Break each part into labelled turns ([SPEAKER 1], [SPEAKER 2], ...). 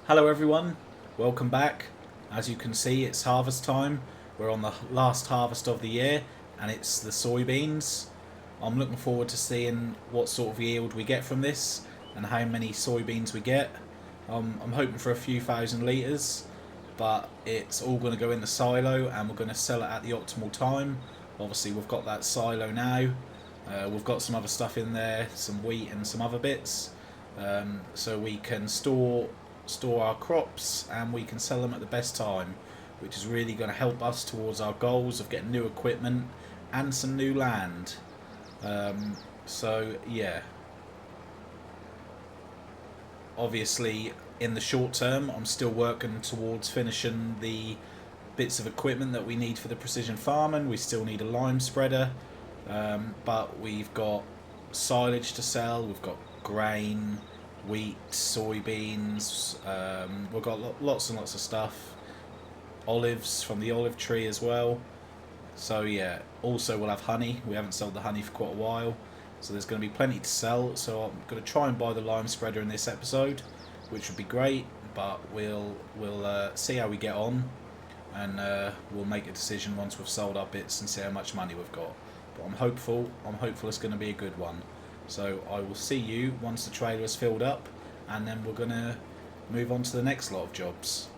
[SPEAKER 1] Hello everyone, welcome back. As you can see, it's harvest time. We're on the last harvest of the year and it's the soybeans. I'm looking forward to seeing what sort of yield we get from this and how many soybeans we get. I'm hoping for a few thousand litres, but it's all going to go in the silo and we're going to sell it at the optimal time. Obviously we've got that silo now. We've got some other stuff in there, some wheat and some other bits, so we can store our crops and we can sell them at the best time, which is really going to help us towards our goals of getting new equipment and some new land. So yeah, obviously in the short term I'm still working towards finishing the bits of equipment that we need for the precision farming. We still need a lime spreader, but we've got silage to sell, we've got grain, wheat, soybeans, we've got lots and lots of stuff, olives from the olive tree as well. So yeah, also we'll have honey. We haven't sold the honey for quite a while, so there's going to be plenty to sell. So I'm going to try and buy the lime spreader in this episode, which would be great, but we'll see how we get on, and we'll make a decision once we've sold our bits and see how much money we've got. But I'm hopeful it's going to be a good one. So I will see you once the trailer is filled up, and then we're going to move on to the next lot of jobs.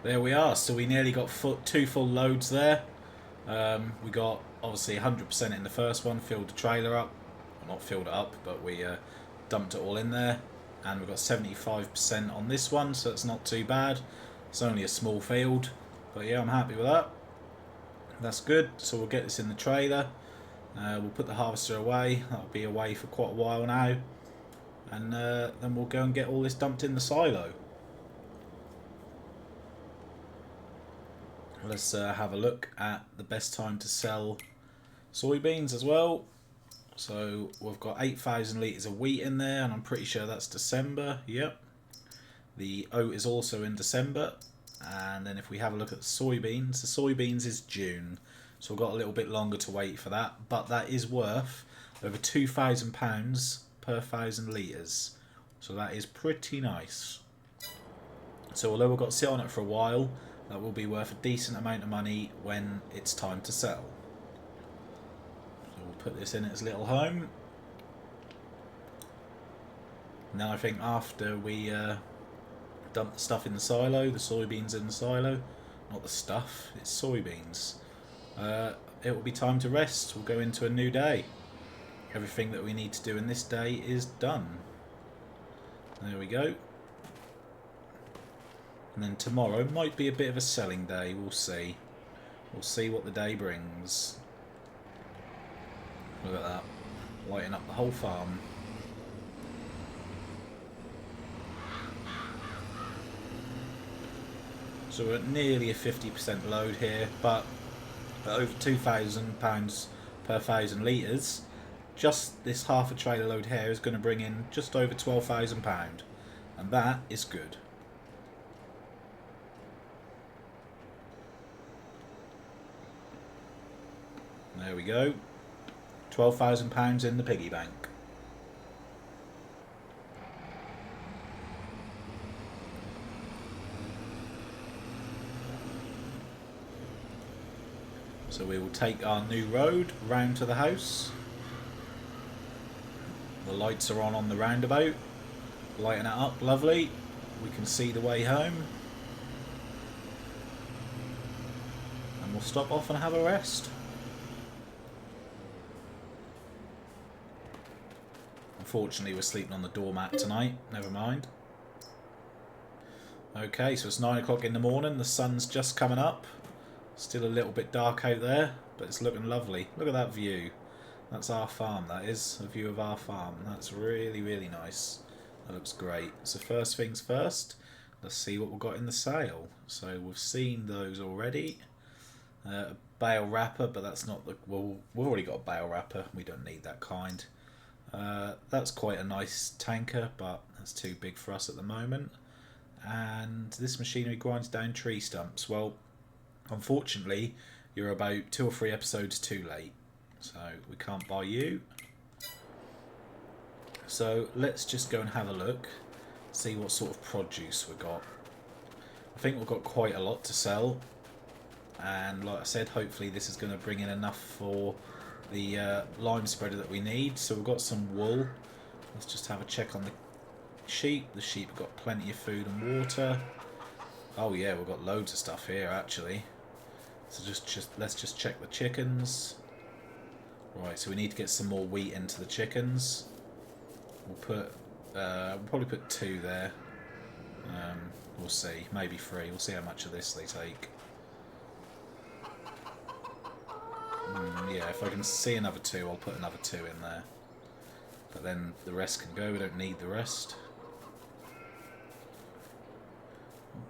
[SPEAKER 1] There we are. So we nearly got two full loads there. We got obviously 100% in the first one, filled the trailer up. Well, not filled it up, but we dumped it all in there. And we've got 75% on this one, so it's not too bad. It's only a small field, but yeah, I'm happy with that. That's good. So we'll get this in the trailer. We'll put the harvester away. That'll be away for quite a while now. And then we'll go and get all this dumped in the silo. Let's have a look at the best time to sell soybeans as well. So we've got 8,000 litres of wheat in there, and I'm pretty sure that's December. Yep. The oat is also in December. And then if we have a look at the soybeans is June. So we've got a little bit longer to wait for that. But that is worth over £2,000 per 1,000 litres. So that is pretty nice. So although we've got to sit on it for a while, that will be worth a decent amount of money when it's time to sell. So we'll put this in its little home. And then I think after we dump the stuff in the silo, the soybeans in the silo, not the stuff, it's soybeans, it will be time to rest. We'll go into a new day. Everything that we need to do in this day is done. There we go. And then tomorrow might be a bit of a selling day, we'll see. We'll see what the day brings. Look at that, lighting up the whole farm. So we're at nearly a 50% load here, but at over £2,000 per 1,000 litres, just this half a trailer load here is going to bring in just over £12,000, and that is good. There we go, £12,000 in the piggy bank. So we will take our new road round to the house. The lights are on the roundabout, lighting it up lovely. We can see the way home. And we'll stop off and have a rest. Unfortunately we're sleeping on the doormat tonight, never mind. Okay, so it's 9 o'clock in the morning, the sun's just coming up. Still a little bit dark out there, but it's looking lovely. Look at that view. That's our farm, that is. A view of our farm. That's really, really nice. That looks great. So first things first, let's see what we've got in the sale. So we've seen those already. A bale wrapper, but that's not the... Well, we've already got a bale wrapper. We don't need that kind. That's quite a nice tanker, but that's too big for us at the moment. And this machinery grinds down tree stumps. Well, unfortunately, you're about 2 or 3 episodes too late, so we can't buy you. So let's just go and have a look, see what sort of produce we've got. I think we've got quite a lot to sell, and like I said, hopefully this is going to bring in enough for the lime spreader that we need. So we've got some wool. Let's just have a check on the sheep. The sheep have got plenty of food and water. Oh yeah, we've got loads of stuff here actually. So let's just check the chickens. Right, so we need to get some more wheat into the chickens. We'll probably put 2 there. We'll see, maybe 3. We'll see how much of this they take. Yeah, if I can see another 2, I'll put another 2 in there. But then the rest can go. We don't need the rest.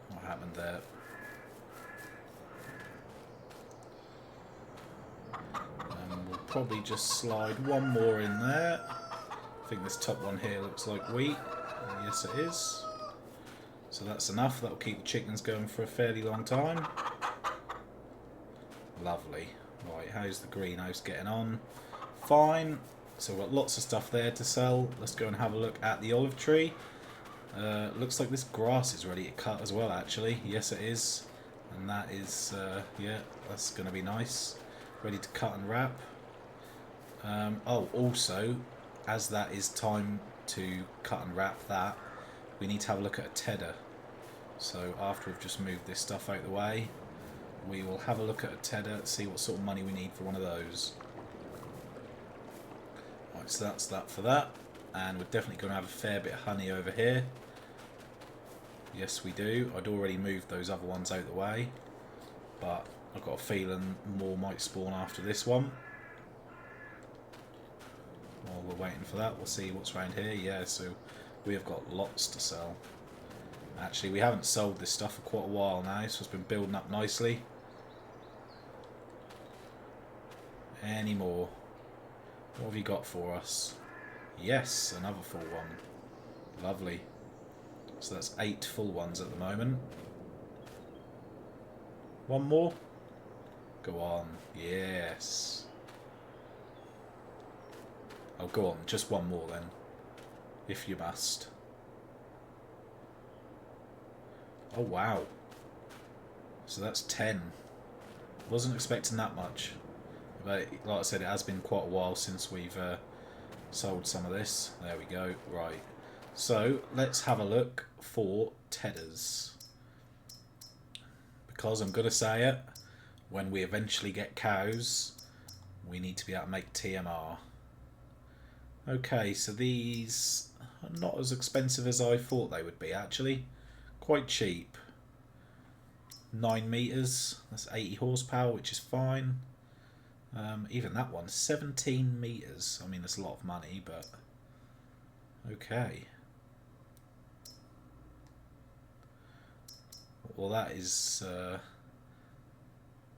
[SPEAKER 1] What happened there? We'll probably just slide 1 more in there. I think this top one here looks like wheat. Yes, it is. So that's enough. That'll keep the chickens going for a fairly long time. Lovely. Right, how's the greenhouse getting on? Fine. So we've got lots of stuff there to sell. Let's go and have a look at the olive tree. Looks like this grass is ready to cut as well, actually. Yes, it is. And that is, yeah, that's going to be nice. Ready to cut and wrap. Oh, also, as that is time to cut and wrap that, we need to have a look at a tedder. So after we've just moved this stuff out of the way, we will have a look at a tedder, see what sort of money we need for one of those. Right, so that's that for that. And we're definitely going to have a fair bit of honey over here. Yes, we do. I'd already moved those other ones out of the way, but I've got a feeling more might spawn after this one. While we're waiting for that, we'll see what's around here. Yeah, so we have got lots to sell. Actually, we haven't sold this stuff for quite a while now, so it's been building up nicely. Any more? What have you got for us? Yes, another full one. Lovely. So that's 8 full ones at the moment. One more? Go on. Yes. Oh, go on. Just one more then. if you must. Oh wow. So that's 10. Wasn't expecting that much. But like I said, it has been quite a while since we've sold some of this. There we go. Right. So let's have a look for tedders. Because I'm going to say it, when we eventually get cows, we need to be able to make TMR. Okay, so these are not as expensive as I thought they would be, actually. Quite cheap. 9 meters, that's 80 horsepower, which is fine. Even that one, 17 meters. I mean, that's a lot of money, but okay. Well, that is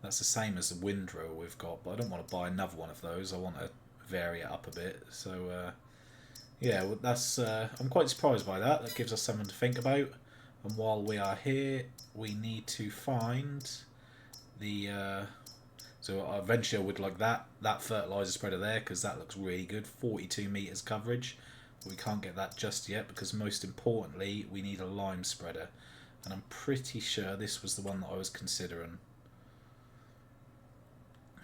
[SPEAKER 1] that's the same as the windrow we've got, but I don't want to buy another one of those. I want to vary it up a bit. So yeah, well, that's I'm quite surprised by that. That gives us something to think about. And while we are here, we need to find the so eventually I would like that fertilizer spreader there, because that looks really good. 42 meters coverage. We can't get that just yet, because most importantly we need a lime spreader, and I'm pretty sure this was the one that I was considering.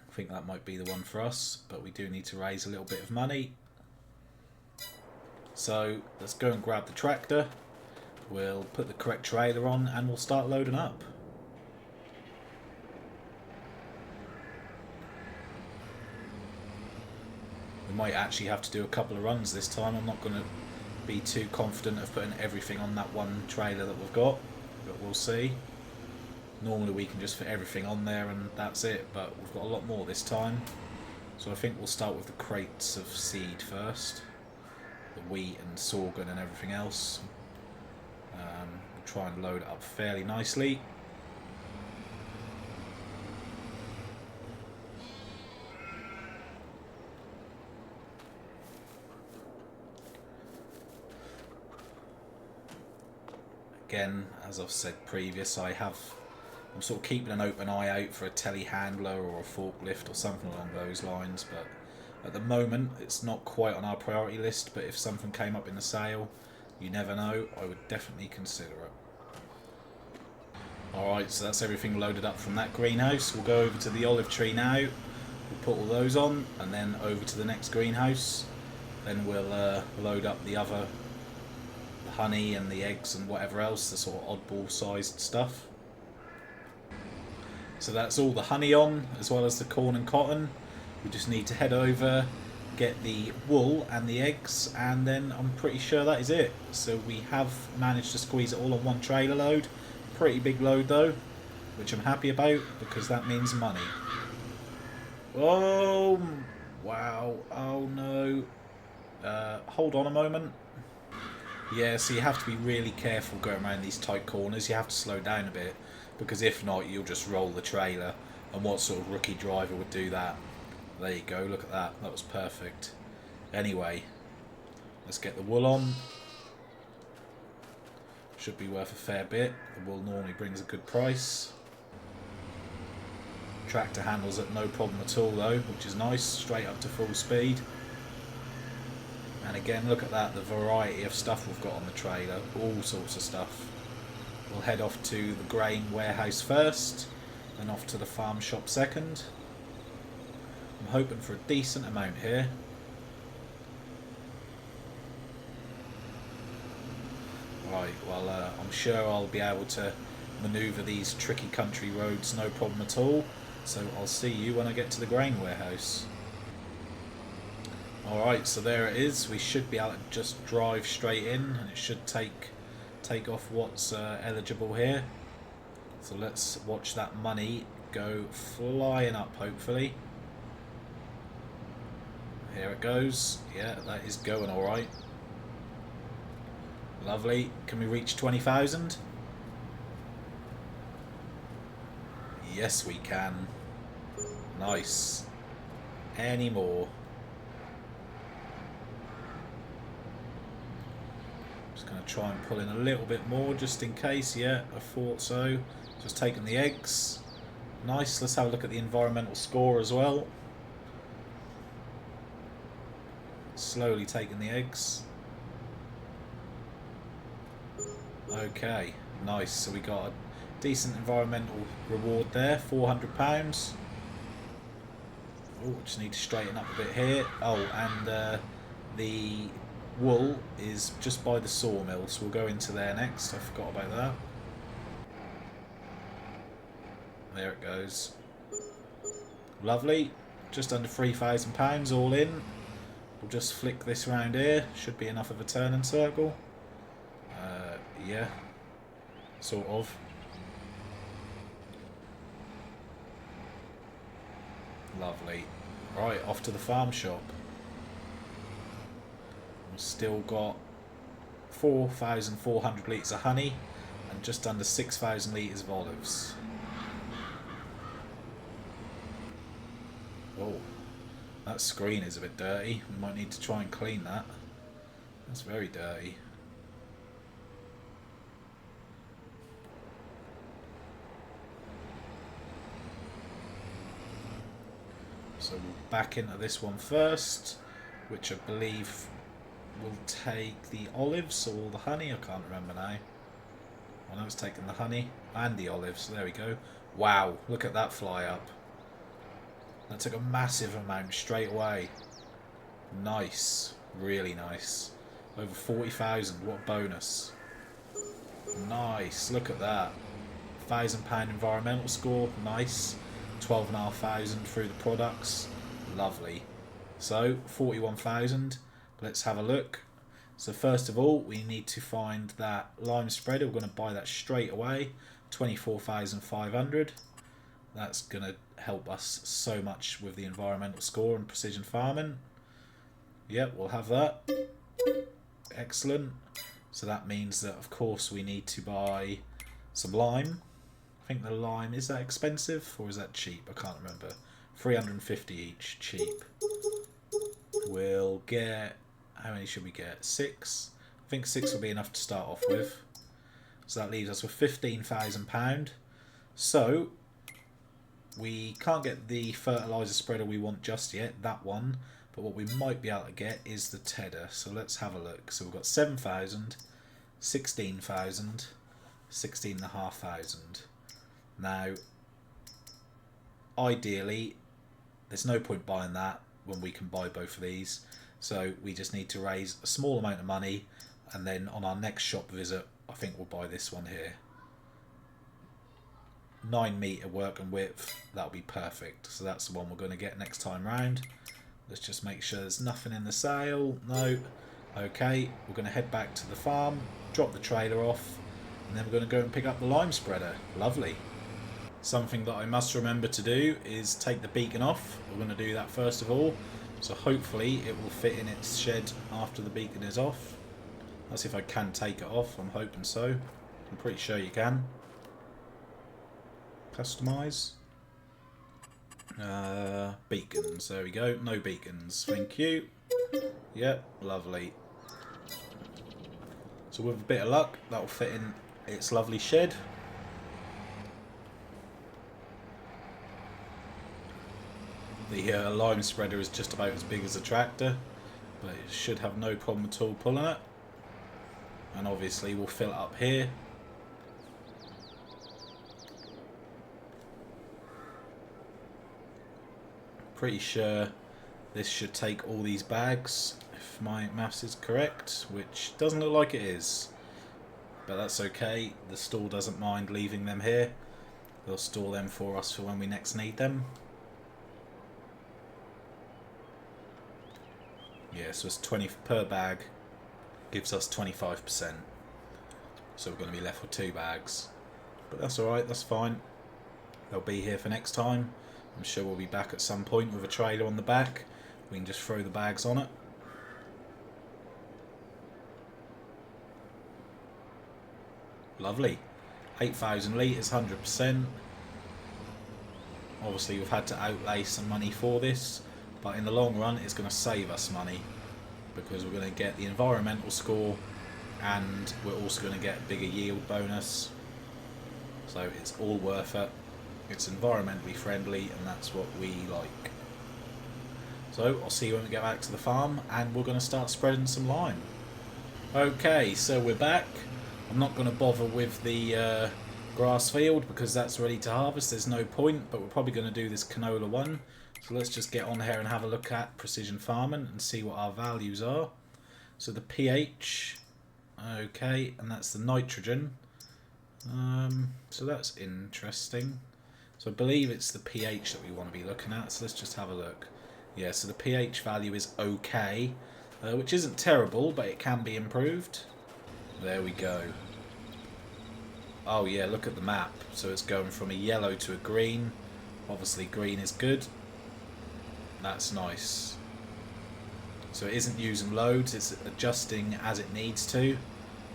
[SPEAKER 1] I think that might be the one for us, but we do need to raise a little bit of money. So let's go and grab the tractor. We'll put the correct trailer on and we'll start loading up. We might actually have to do a couple of runs this time. I'm not going to be too confident of putting everything on that one trailer that we've got, but we'll see. Normally we can just fit everything on there and that's it, but we've got a lot more this time. So I think we'll start with the crates of seed first. The wheat and sorghum and everything else. We'll try and load it up fairly nicely. Again, as I've said previous, I'm sort of keeping an open eye out for a telehandler or a forklift or something along those lines, but at the moment it's not quite on our priority list, but if something came up in the sale, you never know, I would definitely consider it. Alright, so that's everything loaded up from that greenhouse. We'll go over to the olive tree now, we'll put all those on, and then over to the next greenhouse. Then we'll load up the honey and the eggs and whatever else, the sort of oddball sized stuff. So that's all the honey on, as well as the corn and cotton. We just need to head over, get the wool and the eggs, and then I'm pretty sure that is it. So we have managed to squeeze it all on one trailer load. Pretty big load though, which I'm happy about, because that means money. Oh, wow. Oh no. Hold on a moment. Yeah, so you have to be really careful going around these tight corners. You have to slow down a bit, because if not, you'll just roll the trailer. And what sort of rookie driver would do that? There you go, look at that. That was perfect. Anyway, let's get the wool on. Should be worth a fair bit. The wool normally brings a good price. Tractor handles it no problem at all though, which is nice. Straight up to full speed. And again, look at that, the variety of stuff we've got on the trailer. All sorts of stuff. We'll head off to the grain warehouse first, then off to the farm shop second. I'm hoping for a decent amount here. Right, well, I'm sure I'll be able to manoeuvre these tricky country roads no problem at all. So I'll see you when I get to the grain warehouse. Alright, so there it is. We should be able to just drive straight in, and it should take off what's eligible here. So let's watch that money go flying up, hopefully. Here it goes. Yeah, that is going alright. Lovely. Can we reach 20,000? Yes, we can. Nice. Any more? Just going to try and pull in a little bit more just in case. Yeah, I thought so. Just taking the eggs. Nice. Let's have a look at the environmental score as well. Slowly taking the eggs. Okay, nice. So we got a decent environmental reward there, £400. Oh, just need to straighten up a bit here. Oh, and the wool is just by the sawmill, so we'll go into there next. I forgot about that. There it goes. Lovely. Just under £3,000 all in. We'll just flick this round here. Should be enough of a turning circle. Yeah. Sort of. Lovely. Right, off to the farm shop. We've still got 4,400 litres of honey and just under 6,000 litres of olives. Oh, that screen is a bit dirty. We might need to try and clean that. That's very dirty. So we'll back into this one first, which I believe will take the olives or the honey. I can't remember now. I know it's taking the honey and the olives. There we go. Wow, look at that fly up. That took a massive amount straight away. Nice. Really nice. Over 40,000. What a bonus. Nice. Look at that. £1,000 environmental score. Nice. 12,500 through the products. Lovely. So 41,000. Let's have a look. So first of all, we need to find that lime spreader. We're going to buy that straight away. 24,500. That's going to help us so much with the environmental score and precision farming. Yep, we'll have that. Excellent. So that means that, of course, we need to buy some lime. I think the lime, is that expensive or is that cheap? I can't remember. 350 each, cheap. We'll get, how many should we get? 6. I think 6 will be enough to start off with. So that leaves us with £15,000. So we can't get the fertiliser spreader we want just yet, that one. But what we might be able to get is the tedder. So let's have a look. So we've got 7,000, 16,000, 16,500. Now, ideally, there's no point buying that when we can buy both of these. So we just need to raise a small amount of money, and then on our next shop visit, I think we'll buy this one here. 9 metre working width, that'll be perfect. So that's the one we're going to get next time round. Let's just make sure there's nothing in the sale. No. Okay, we're going to head back to the farm, drop the trailer off, and then we're going to go and pick up the lime spreader. Lovely. Something that I must remember to do is take the beacon off. We're going to do that first of all. So hopefully it will fit in its shed after the beacon is off. Let's see if I can take it off. I'm hoping so. I'm pretty sure you can. Customise. Beacons. There we go. No beacons. Thank you. Yep, lovely. So with a bit of luck, that will fit in its lovely shed. The lime spreader is just about as big as a tractor, but it should have no problem at all pulling it. And obviously we'll fill it up here. Pretty sure this should take all these bags, if my maths is correct, which doesn't look like it is. But that's okay, the store doesn't mind leaving them here. They'll store them for us for when we next need them. Yeah, so it's 20 per bag, gives us 25%. So we're going to be left with 2 bags. But that's alright, that's fine. They'll be here for next time. I'm sure we'll be back at some point with a trailer on the back. We can just throw the bags on it. Lovely. 8,000 litres, 100%. Obviously we've had to outlay some money for this, but in the long run it's going to save us money because we're going to get the environmental score and we're also going to get a bigger yield bonus. So it's all worth it. It's environmentally friendly and that's what we like. So I'll see you when we get back to the farm and we're going to start spreading some lime. Okay, so we're back. I'm not going to bother with the grass field because that's ready to harvest. There's no point, but we're probably going to do this canola one. So let's just get on here and have a look at precision farming and see what our values are. So the pH, okay, and that's the nitrogen. So that's interesting. So I believe it's the pH that we want to be looking at. So let's just have a look. Yeah, so the pH value is okay, which isn't terrible, but it can be improved. There we go. Oh yeah, look at the map. So it's going from a yellow to a green. Obviously green is good. That's nice. So it isn't using loads, it's adjusting as it needs to,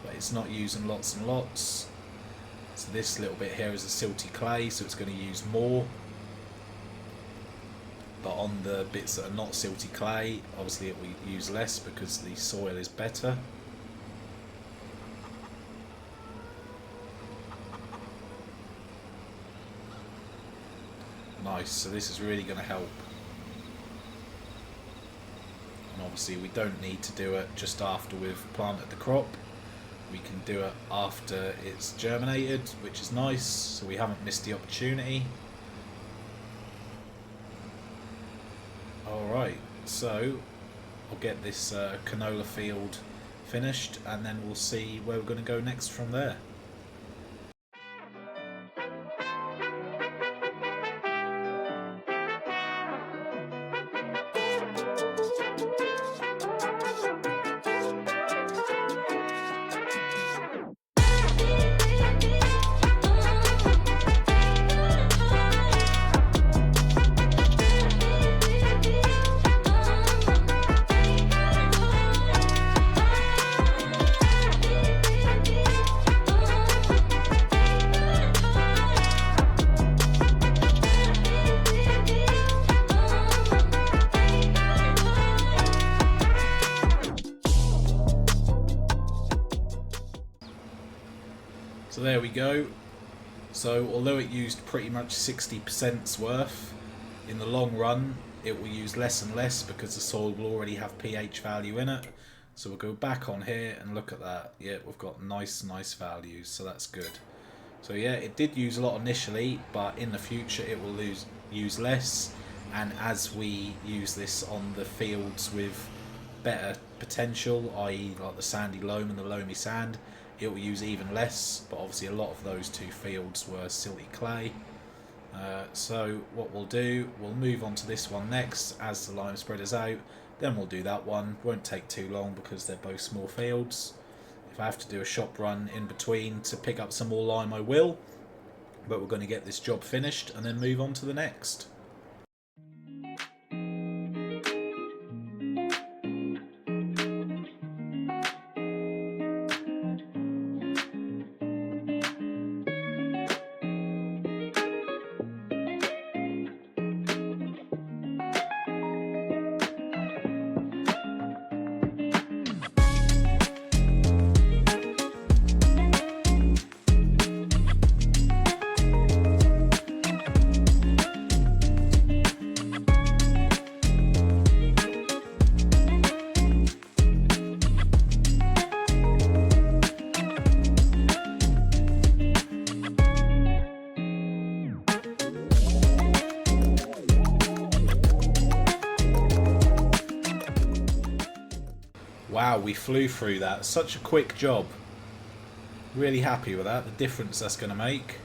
[SPEAKER 1] but it's not using lots and lots. So this little bit here is a silty clay, so it's going to use more. But on the bits that are not silty clay, obviously it will use less because the soil is better. Nice, so this is really going to help. And obviously we don't need to do it just after we've planted the crop. We can do it after it's germinated, which is nice, so we haven't missed the opportunity. Alright, so I'll get this canola field finished and then we'll see where we're going to go next from there. So there we go. So although it used pretty much 60%'s worth, in the long run it will use less and less because the soil will already have pH value in it. So we'll go back on here and look at that. Yeah, we've got nice values, so that's good. So yeah, it did use a lot initially, but in the future it will use less, and as we use this on the fields with better potential, i.e. like the sandy loam and the loamy sand, it will use even less, but obviously a lot of those two fields were silty clay. So what we'll do, we'll move on to this one next as the lime spreader's out, then we'll do that one. Won't take too long because they're both small fields. If I have to do a shop run in between to pick up some more lime, I will, but we're going to get this job finished and then move on to the next. Wow, we flew through that. Such a quick job. Really happy with that. The difference that's going to make.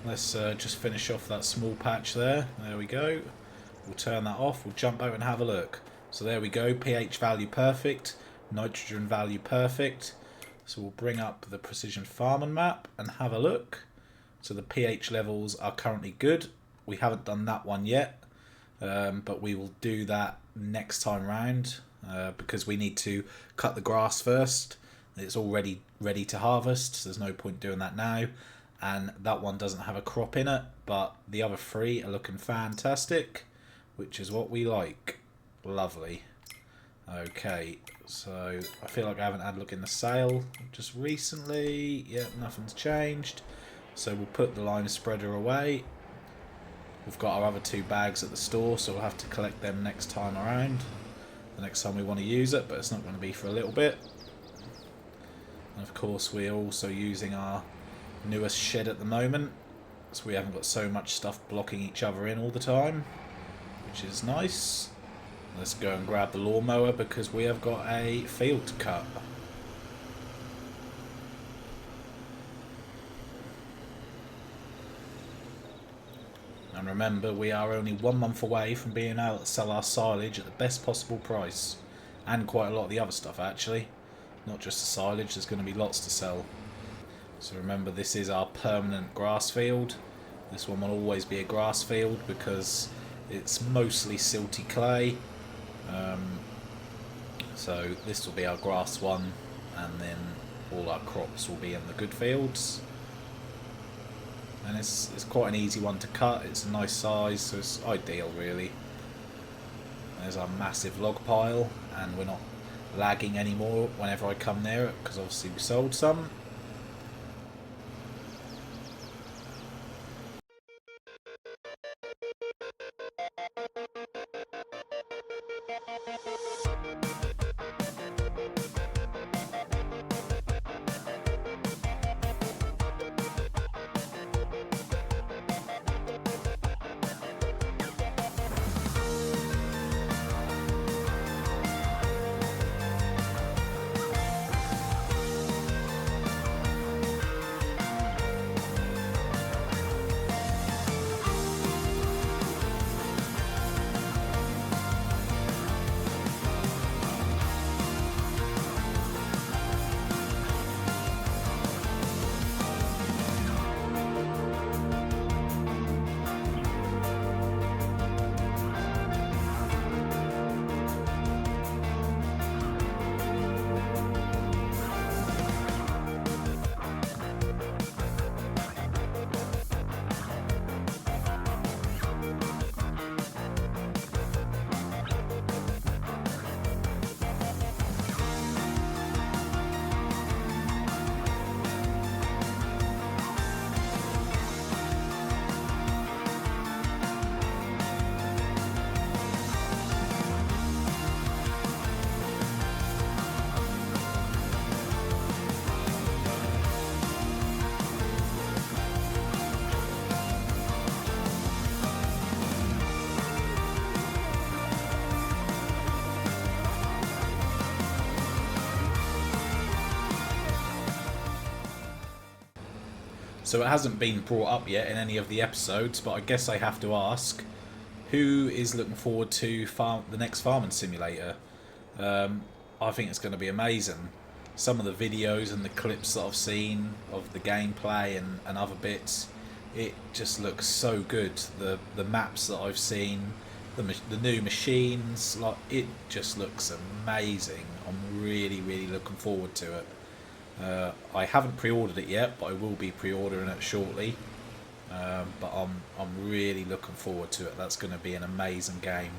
[SPEAKER 1] Let's just finish off that small patch there. There we go. We'll turn that off. We'll jump out and have a look. So there we go. pH value perfect. Nitrogen value perfect. So we'll bring up the precision farming map and have a look. So the pH levels are currently good. We haven't done that one yet. But we will do that next time round. Because we need to cut the grass first. It's already ready to harvest, so there's no point doing that now. And that one doesn't have a crop in it, but the other three are looking fantastic, which is what we like. Lovely. Okay, so I feel like I haven't had a look in the sale just recently. Yep, nothing's changed. So we'll put the lime spreader away. We've got our other 2 bags at the store, so we'll have to collect them next time around. The next time we want to use it, but it's not going to be for a little bit. And Of course, we're also using our newest shed at the moment, so we haven't got so much stuff blocking each other in all the time, which is nice. Let's go and grab the lawnmower because we have got a field to cut. And remember, we are only 1 month away from being able to sell our silage at the best possible price. And quite a lot of the other stuff, actually. Not just the silage, there's going to be lots to sell. So remember, this is our permanent grass field. This one will always be a grass field because it's mostly silty clay. So this will be our grass one, and then all our crops will be in the good fields. And it's quite an easy one to cut. It's a nice size, so it's ideal really. There's our massive log pile, and we're not lagging anymore whenever I come near it because obviously we sold some. So it hasn't been brought up yet in any of the episodes, but I guess I have to ask, who is looking forward to the next Farming Simulator? I think it's going to be amazing. Some of the videos and the clips that I've seen of the gameplay and other bits, it just looks so good. The maps that I've seen, the new machines, like it just looks amazing. I'm really looking forward to it. I haven't pre-ordered it yet, but I will be pre-ordering it shortly. But I'm really looking forward to it. That's going to be an amazing game.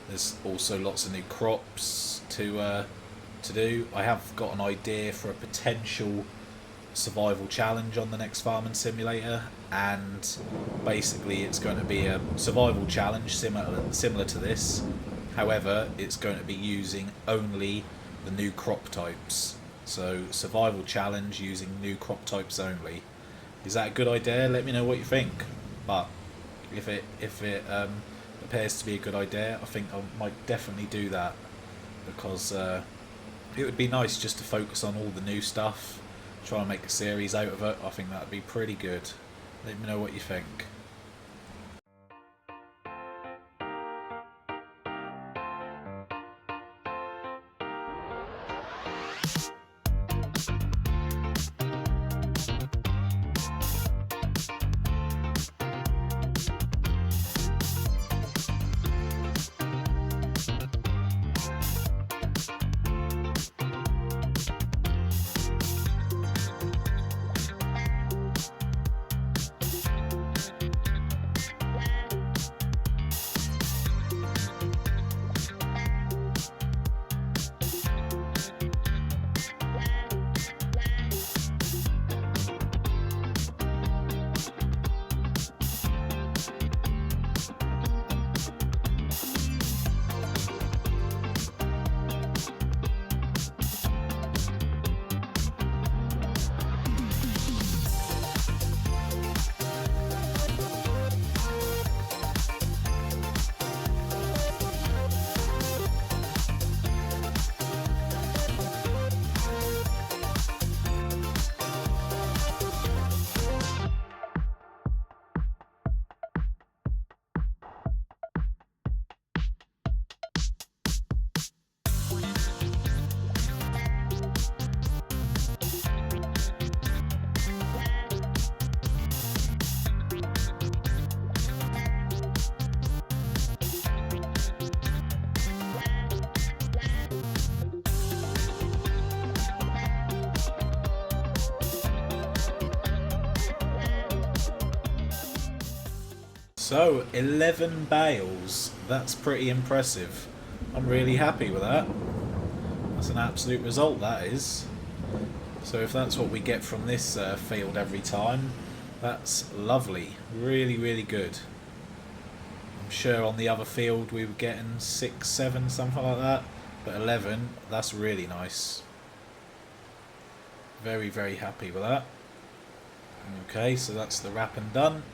[SPEAKER 1] There's also lots of new crops to do. I have got an idea for a potential survival challenge on the next Farming Simulator, and basically it's going to be a survival challenge similar to this. However, it's going to be using only the new crop types. So survival challenge using new crop types only. Is that a good idea? Let me know what you think. But if it appears to be a good idea, I think I might definitely do that, because it would be nice just to focus on all the new stuff, try and make a series out of it. I think that would be pretty good. Let me know what you think. So 11 bales. That's pretty impressive. I'm really happy with that. That's an absolute result, that is. So if that's what we get from this field every time, that's lovely. Really, really good. I'm sure on the other field we were getting 6, 7, something like that. But 11, that's really nice. Very, very happy with that. Okay, so that's the wrapping done.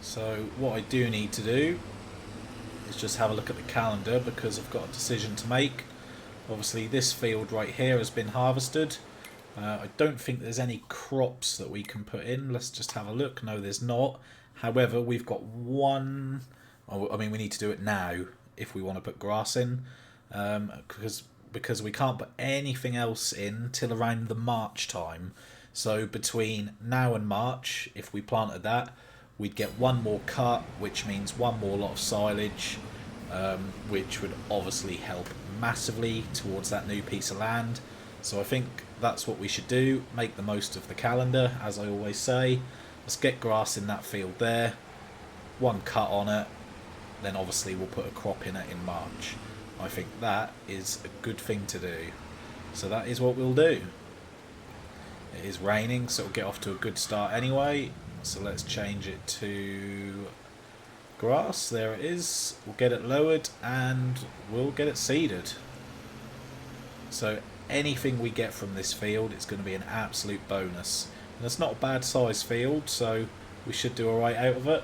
[SPEAKER 1] So what I do need to do is just have a look at the calendar, because I've got a decision to make. Obviously this field right here has been harvested. I don't think there's any crops that we can put in. Let's just have a look. No, there's not. However, we've got one... I mean, we need to do it now if we want to put grass in. Because we can't put anything else in till around the March time. So between now and March, if we planted that, we'd get one more cut, which means one more lot of silage, which would obviously help massively towards that new piece of land. So I think that's what we should do, make the most of the calendar, as I always say. Let's get grass in that field there, one cut on it, then obviously we'll put a crop in it in March. I think that is a good thing to do. So that is what we'll do. It is raining, so it'll get off to a good start anyway. So let's change it to grass. There it is. We'll get it lowered and we'll get it seeded. So anything we get from this field, it's going to be an absolute bonus. And it's not a bad size field, so we should do alright out of it.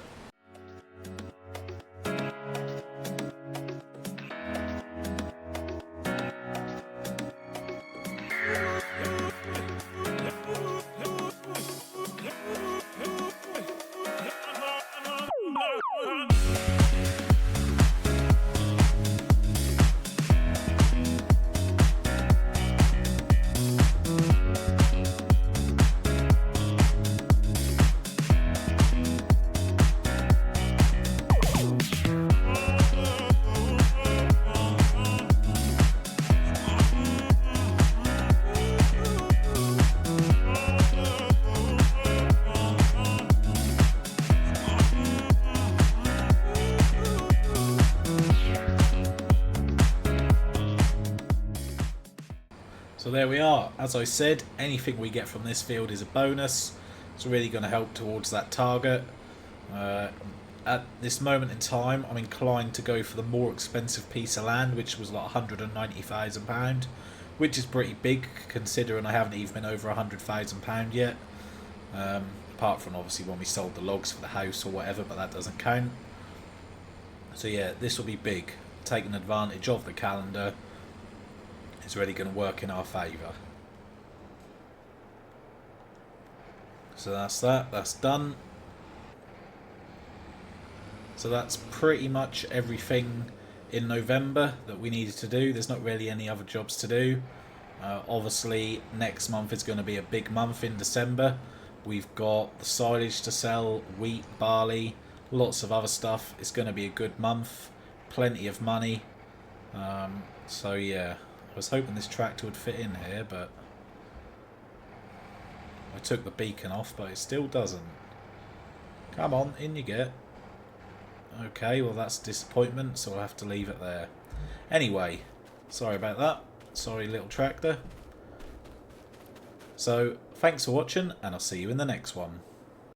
[SPEAKER 1] So there we are. As I said, anything we get from this field is a bonus. It's really going to help towards that target. At this moment in time, I'm inclined to go for the more expensive piece of land, which was like £190,000, which is pretty big considering I haven't even been over £100,000 yet. Apart from obviously when we sold the logs for the house or whatever, but that doesn't count. So yeah, this will be big. Taking advantage of the calendar is really going to work in our favour. So that's that. That's done. So that's pretty much everything in November that we needed to do. There's not really any other jobs to do. Obviously, next month is going to be a big month in December. We've got the silage to sell, wheat, barley, lots of other stuff. It's going to be a good month. Plenty of money. So yeah, I was hoping this tractor would fit in here, but I took the beacon off, but it still doesn't. Come on, in you get. Okay, well that's disappointment, so I'll have to leave it there. Anyway, sorry about that. Sorry, little tractor. So, thanks for watching, and I'll see you in the next one.